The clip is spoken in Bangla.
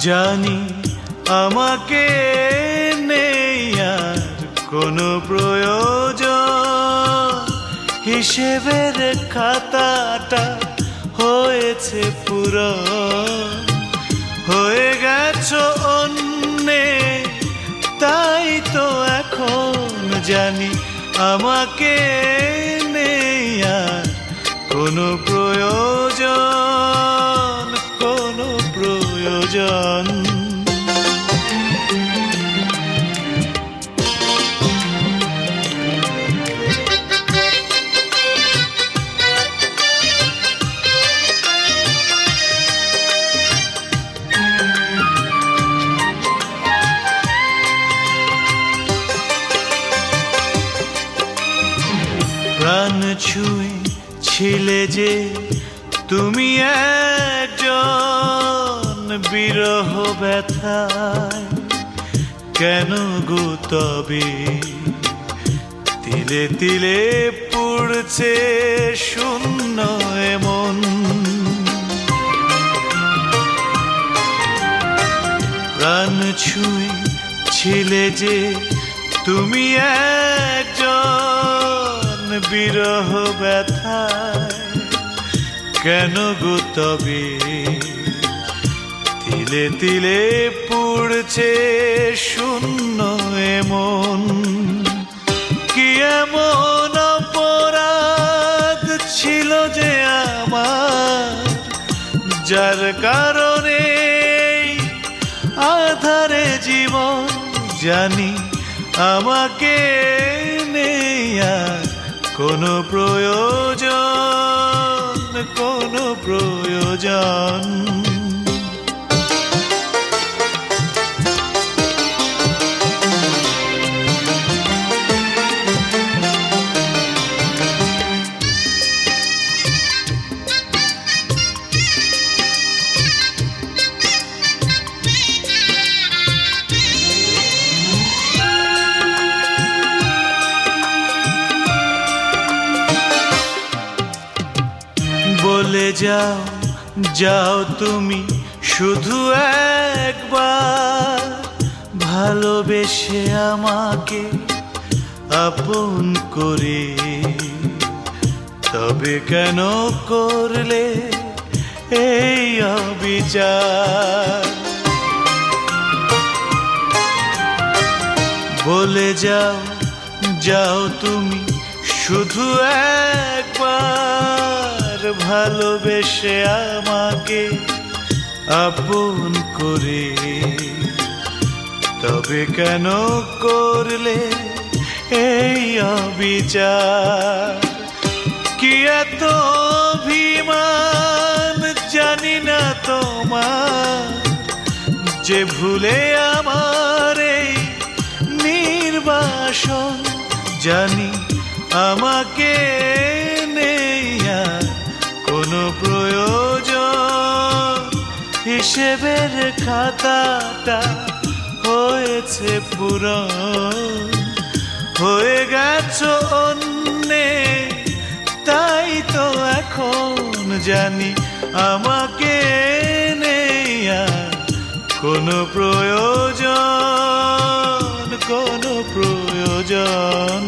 জানি আমাকে নেই আর কোনো প্রয়োজন, হিসেবের খাতাটা হয়েছে পূরণ। হয়ে গেছো অন্যে তাই তো এখন জানি আমাকে নেই আর কোনো প্রয়োজন, কোনো প্রয়োজন। প্রাণ ছুঁয়ে ছিলে যে তুমি একজন, বিরহ ব্যথায় কেন গো তবে তিলে তিলে পুড়ছে শূন্য এমন। প্রাণ ছুঁয়ে ছিলে যে তুমি একজন, বিরহ ব্যথায় কেন গো তবে তিলে তিলে পুড়ছে শূন্য এমন। কি এমন অপরাধ ছিল যে আমার, যার কারণে আধারে জীবন জানি আমাকে নেই আর কোনো প্রয়োজন, কোনো প্রয়োজন। বলে যাও যাও তুমি শুধু একবার, ভালোবেসে আমাকে আপন করে। তবে কেন করলে এই অবিচার? বলে যাও যাও তুমি শুধু একবার, ভালোবেসে আমাকে আপন করে। তবে কেন করলে এই অবিচার? কি এত অভিমান জানি না তোমার, যে ভুলে আমার এই নির্বাসন জানি আমাকে নেই আর কোনো প্রয়োজন। হিসেবের খাতাটা হয়েছে পূরণ। হয়ে গেছো অন্যে তাই তো এখন জানি আমাকে নেই আর কোনো প্রয়োজন, কোনো প্রয়োজন।